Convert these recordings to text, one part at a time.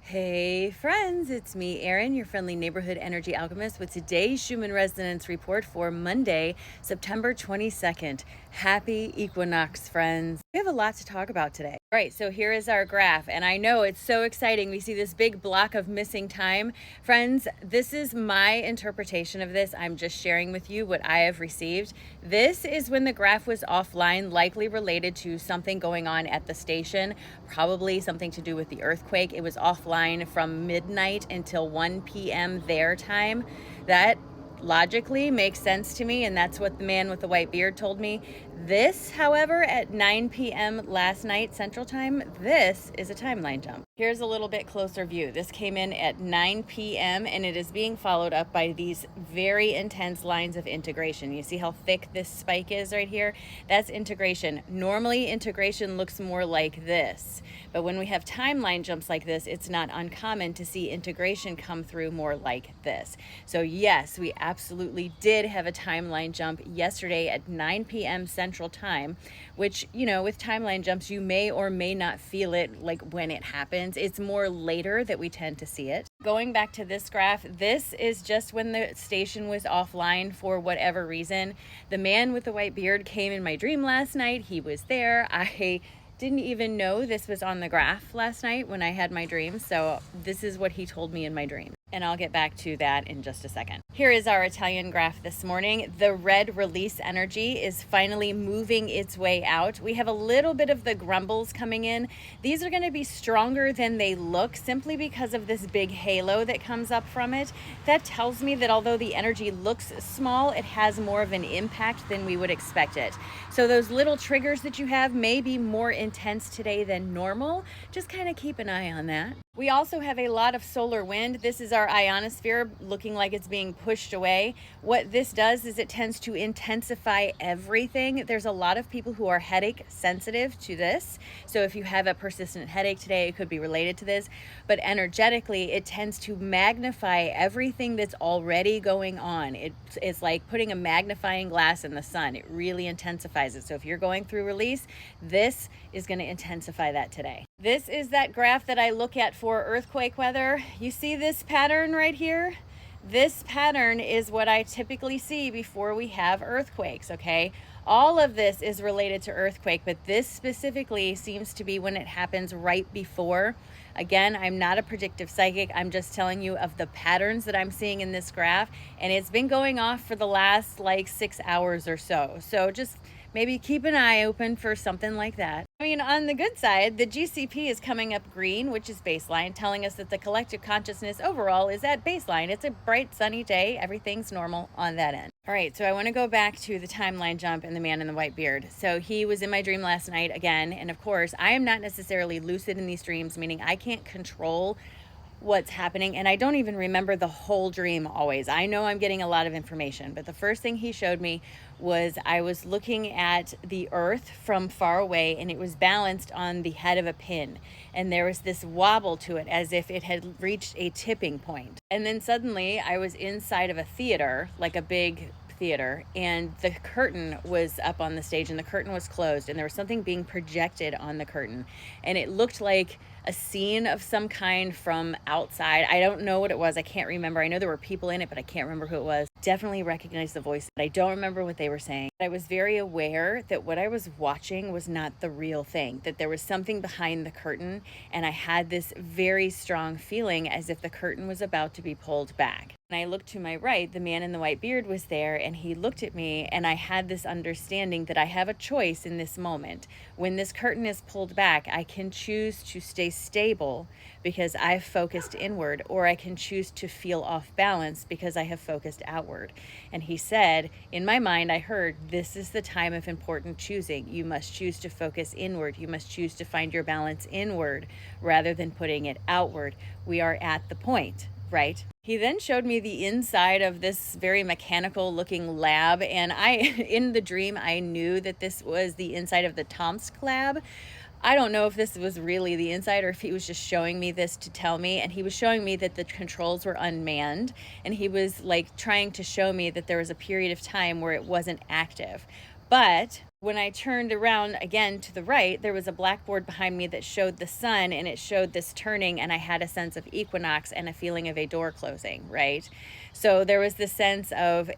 Hey friends, it's me, Erin, your friendly neighborhood energy alchemist with today's Schumann Resonance Report for Monday, September 22nd. Happy Equinox, friends. We have a lot to talk about today. All right, so here is our graph, and I know it's so exciting. We see this big block of missing time. Friends, this is my interpretation of this. I'm just sharing with you what I have received. This is when the graph was offline, likely related to something going on at the station, probably something to do with the earthquake. It was offline from midnight until 1 p.m. their time. That logically makes sense to me, and that's what the man with the white beard told me. This, however, at 9 p.m. last night Central Time, this is a timeline jump. Here's a little bit closer view. This came in at 9 p.m. and it is being followed up by these very intense lines of integration. You see how thick this spike is right here? That's integration. Normally, integration looks more like this, but when we have timeline jumps like this, it's not uncommon to see integration come through more like this. So yes, we absolutely did have a timeline jump yesterday at 9 p.m. Central Time, which, you know, with timeline jumps, you may or may not feel it like when it happens. It's more later that we tend to see it. Going back to this graph, this is just when the station was offline for whatever reason. The man with the white beard came in my dream last night. He was there. I didn't even know this was on the graph last night when I had my dream. So this is what he told me in my dream. And I'll get back to that in just a second. Here is our Italian graph this morning. The red release energy is finally moving its way out. We have a little bit of the grumbles coming in. These are going to be stronger than they look simply because of this big halo that comes up from it. That tells me that although the energy looks small, it has more of an impact than we would expect it. So those little triggers that you have may be more intense today than normal. Just kind of keep an eye on that. We also have a lot of solar wind. This is our ionosphere looking like it's being pushed away. What this does is it tends to intensify everything. There's a lot of people who are headache sensitive to this. So if you have a persistent headache today, it could be related to this. But energetically, it tends to magnify everything that's already going on. It's like putting a magnifying glass in the sun. It really intensifies it. So if you're going through release, this is going to intensify that today. This is that graph that I look at for earthquake weather. You see this pattern right here? This pattern is what I typically see before we have earthquakes, okay? All of this is related to earthquake, but this specifically seems to be when it happens right before. Again, I'm not a predictive psychic. I'm just telling you of the patterns that I'm seeing in this graph, and it's been going off for the last like 6 hours or so. So just maybe keep an eye open for something like that. I mean, on the good side, the GCP is coming up green, which is baseline, telling us that the collective consciousness overall is at baseline. It's a bright, sunny day. Everything's normal on that end. All right, so I want to go back to the timeline jump and the man in the white beard. So he was in my dream last night again, and of course, I am not necessarily lucid in these dreams, meaning I can't control what's happening, and I don't even remember the whole dream always. I know I'm getting a lot of information, but the first thing he showed me was I was looking at the earth from far away, and it was balanced on the head of a pin, and there was this wobble to it as if it had reached a tipping point. And then suddenly I was inside of a theater, like a big theater, and the curtain was up on the stage and the curtain was closed, and there was something being projected on the curtain, and it looked like a scene of some kind from outside. I don't know what it was. I can't remember. I know there were people in it, but I can't remember who it was. Definitely recognized the voice, but I don't remember what they were saying. I was very aware that what I was watching was not the real thing, that there was something behind the curtain, and I had this very strong feeling as if the curtain was about to be pulled back. When I looked to my right, the man in the white beard was there, and he looked at me, and I had this understanding that I have a choice in this moment. When this curtain is pulled back, I can choose to stay stable because I've focused inward, or I can choose to feel off balance because I have focused outward. And he said, in my mind, I heard, this is the time of important choosing. You must choose to focus inward. You must choose to find your balance inward rather than putting it outward. We are at the point, right? He then showed me the inside of this very mechanical looking lab, and in the dream, I knew that this was the inside of the Tomsk lab. I don't know if this was really the inside or if he was just showing me this to tell me, and he was showing me that the controls were unmanned, and he was like trying to show me that there was a period of time where it wasn't active. But When I turned around again to the right, there was a blackboard behind me that showed the sun, and it showed this turning, and I had a sense of equinox and a feeling of a door closing, right? So there was this sense of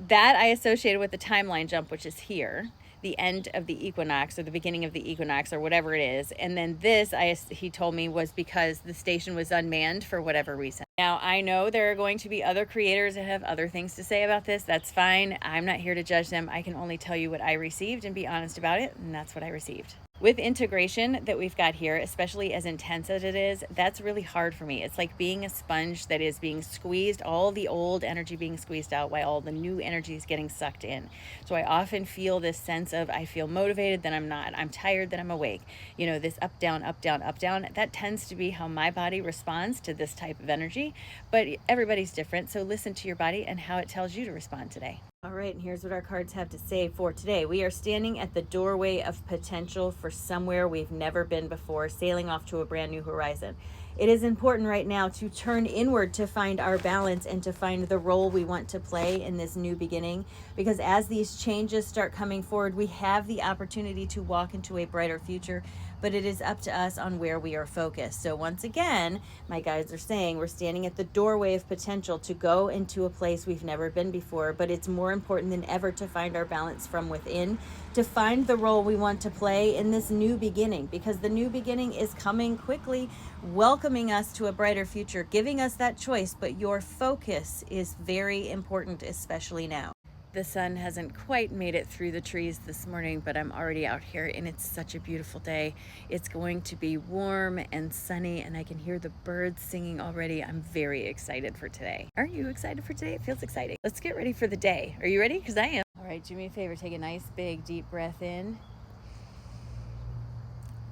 that I associated with the timeline jump, which is here, the end of the equinox or the beginning of the equinox or whatever it is. And then this, he told me, was because the station was unmanned for whatever reason. Now, I know there are going to be other creators that have other things to say about this. That's fine. I'm not here to judge them. I can only tell you what I received and be honest about it, and that's what I received. With integration that we've got here, especially as intense as it is, that's really hard for me. It's like being a sponge that is being squeezed, all the old energy being squeezed out while all the new energy is getting sucked in. So I often feel this sense of, I feel motivated, then I'm not. I'm tired, then I'm awake. You know, this up, down, up, down, up, down. That tends to be how my body responds to this type of energy, but everybody's different. So listen to your body and how it tells you to respond today. All right, and here's what our cards have to say for today. We are standing at the doorway of potential for somewhere we've never been before, sailing off to a brand new horizon. It is important right now to turn inward to find our balance and to find the role we want to play in this new beginning, because as these changes start coming forward, we have the opportunity to walk into a brighter future, but it is up to us on where we are focused. So once again, my guides are saying we're standing at the doorway of potential to go into a place we've never been before, but it's more important than ever to find our balance from within, to find the role we want to play in this new beginning, because the new beginning is coming quickly, welcoming us to a brighter future, giving us that choice, but your focus is very important, especially now. The sun hasn't quite made it through the trees this morning, but I'm already out here and it's such a beautiful day. It's going to be warm and sunny and I can hear the birds singing already. I'm very excited for today. Aren't you excited for today? It feels exciting. Let's get ready for the day. Are you ready? Because I am. All right, do me a favor. Take a nice big deep breath in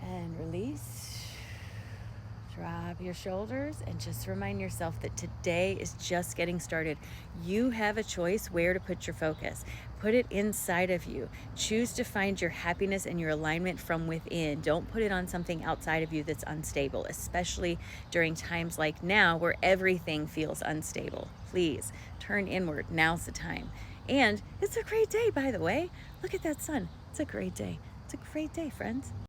and release. Drop your shoulders and just remind yourself that today is just getting started. You have a choice where to put your focus. Put it inside of you. Choose to find your happiness and your alignment from within. Don't put it on something outside of you that's unstable, especially during times like now where everything feels unstable. Please turn inward. Now's the time. And it's a great day, by the way. Look at that sun. It's a great day. It's a great day, friends.